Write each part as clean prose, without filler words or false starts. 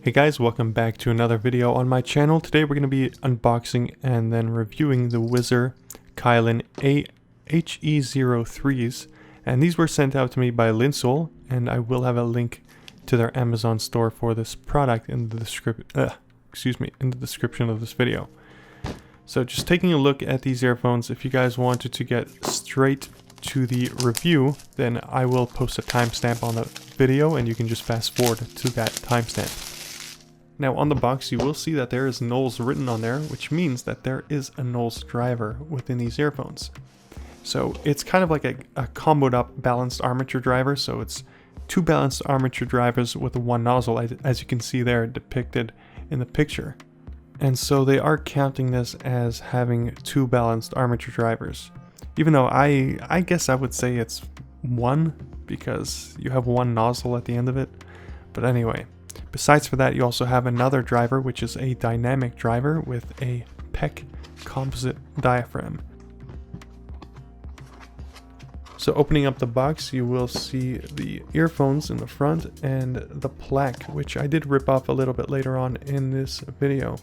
Hey guys, welcome back to another video on my channel. Today we're going to be unboxing and then reviewing the Whizzer Kylin A-HE03s, and these were sent out to me by Linsol, and I will have a link to their Amazon store for this product in the description of this video. So just taking a look at these earphones, if you guys wanted to get straight to the review, then I will post a timestamp on the video and you can just fast forward to that timestamp. Now on the box you will see that there is knowles written on there, which means that there is a knowles driver within these earphones. So it's kind of like a comboed up balanced armature driver, so it's two balanced armature drivers with one nozzle, as you can see there depicted in the picture. And so they are counting this as having two balanced armature drivers. Even though I guess I would say it's one, because you have one nozzle at the end of it. But anyway, besides for that, you also have another driver, which is a dynamic driver with a PEC composite diaphragm. So opening up the box, you will see the earphones in the front and the plaque, which I did rip off a little bit later on in this video.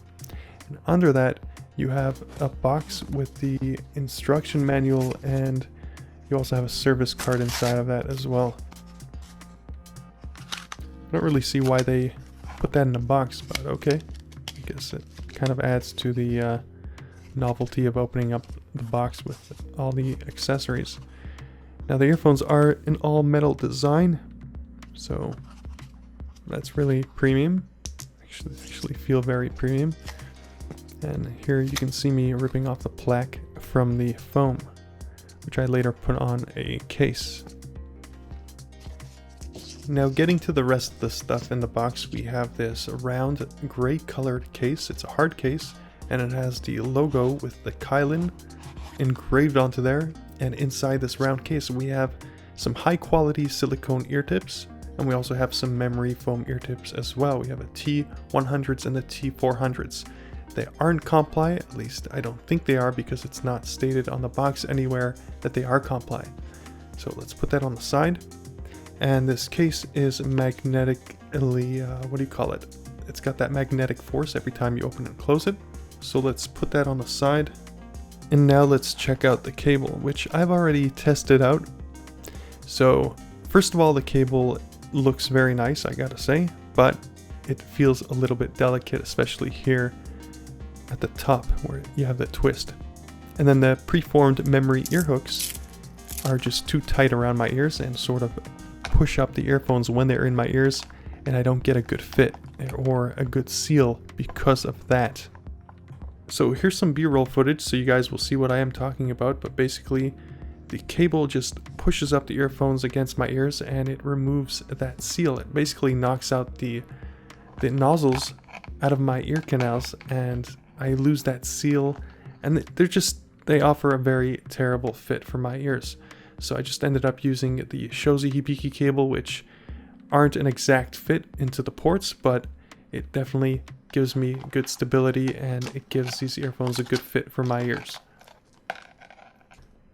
And under that, you have a box with the instruction manual, and you also have a service card inside of that as well. I don't really see why they put that in a box, but okay. I guess it kind of adds to the novelty of opening up the box with all the accessories. Now the earphones are an all metal design, so that's really premium. Actually feel very premium. And here you can see me ripping off the plaque from the foam, which I later put on a case. Now getting to the rest of the stuff in the box, we have this round gray colored case. It's a hard case and it has the logo with the Kylin engraved onto there. And inside this round case we have some high quality silicone ear tips, and we also have some memory foam ear tips as well. We have a T100s and the T400s. They aren't compli, at least I don't think they are, because it's not stated on the box anywhere that they are compli. So let's put that on the side. And this case is magnetically, it's got that magnetic force every time you open and close it. So let's put that on the side. And now let's check out the cable, which I've already tested out. So first of all, the cable looks very nice, I gotta say, but it feels a little bit delicate, especially here at the top where you have the twist. And then the preformed memory ear hooks are just too tight around my ears and sort of push up the earphones when they're in my ears, and I don't get a good fit or a good seal because of that. So here's some B-roll footage so you guys will see what I am talking about, but basically the cable just pushes up the earphones against my ears and it removes that seal. It basically knocks out the nozzles out of my ear canals and I lose that seal, and they offer a very terrible fit for my ears. So I just ended up using the Shozi Hibiki cable, which aren't an exact fit into the ports, but it definitely gives me good stability and it gives these earphones a good fit for my ears.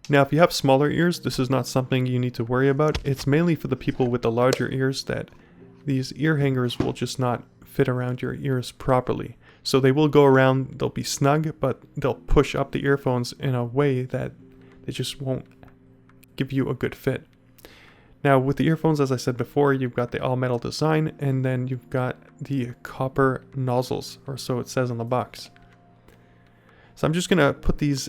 Now if you have smaller ears, this is not something you need to worry about. It's mainly for the people with the larger ears that these ear hangers will just not fit around your ears properly. So they will go around, they'll be snug, but they'll push up the earphones in a way that they just won't give you a good fit. Now with the earphones, as I said before, you've got the all metal design, and then you've got the copper nozzles, or so it says on the box. So I'm just gonna put these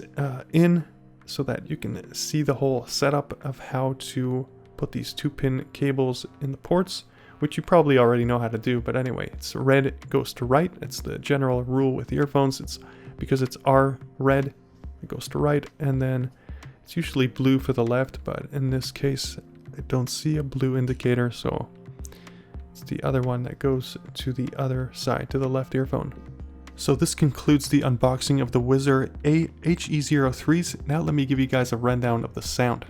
in so that you can see the whole setup of how to put these 2-pin cables in the ports, which you probably already know how to do, but anyway, it's red, it goes to right. It's the general rule with earphones. It's because it's R red, it goes to right, and then it's usually blue for the left, but in this case I don't see a blue indicator, so it's the other one that goes to the other side, to the left earphone. So this concludes the unboxing of the Whizzer A-HE03s. Now let me give you guys a rundown of the sound.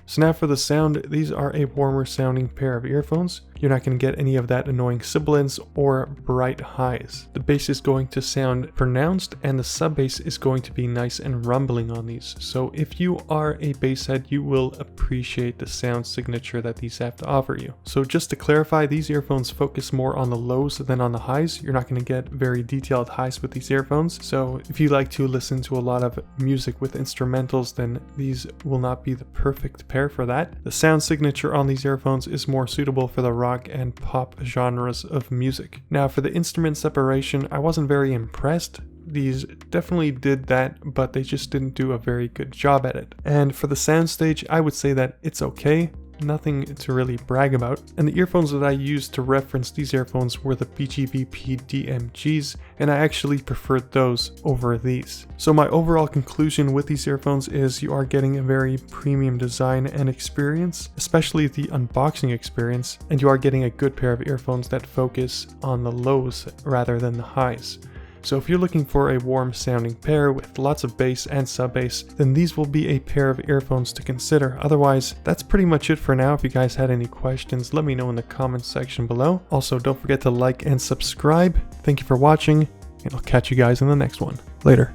So now for the sound, these are a warmer sounding pair of earphones. you're not going to get any of that annoying sibilance or bright highs. The bass is going to sound pronounced and the sub bass is going to be nice and rumbling on these. So if you are a bass head, you will appreciate the sound signature that these have to offer you. So just to clarify, these earphones focus more on the lows than on the highs. You're not going to get very detailed highs with these earphones. So if you like to listen to a lot of music with instrumentals, then these will not be the perfect pair for that. The sound signature on these earphones is more suitable for the rock and pop genres of music. Now for the instrument separation, I wasn't very impressed. These definitely did that, but they just didn't do a very good job at it. And for the soundstage, I would say that it's okay. Nothing to really brag about. And the earphones that I used to reference these earphones were the BGVP DMGs, and I actually preferred those over these. So my overall conclusion with these earphones is you are getting a very premium design and experience, especially the unboxing experience, and you are getting a good pair of earphones that focus on the lows rather than the highs. So if you're looking for a warm sounding pair with lots of bass and sub bass, then these will be a pair of earphones to consider. Otherwise, that's pretty much it for now. If you guys had any questions, let me know in the comments section below. Also, don't forget to like and subscribe. Thank you for watching, and I'll catch you guys in the next one. Later.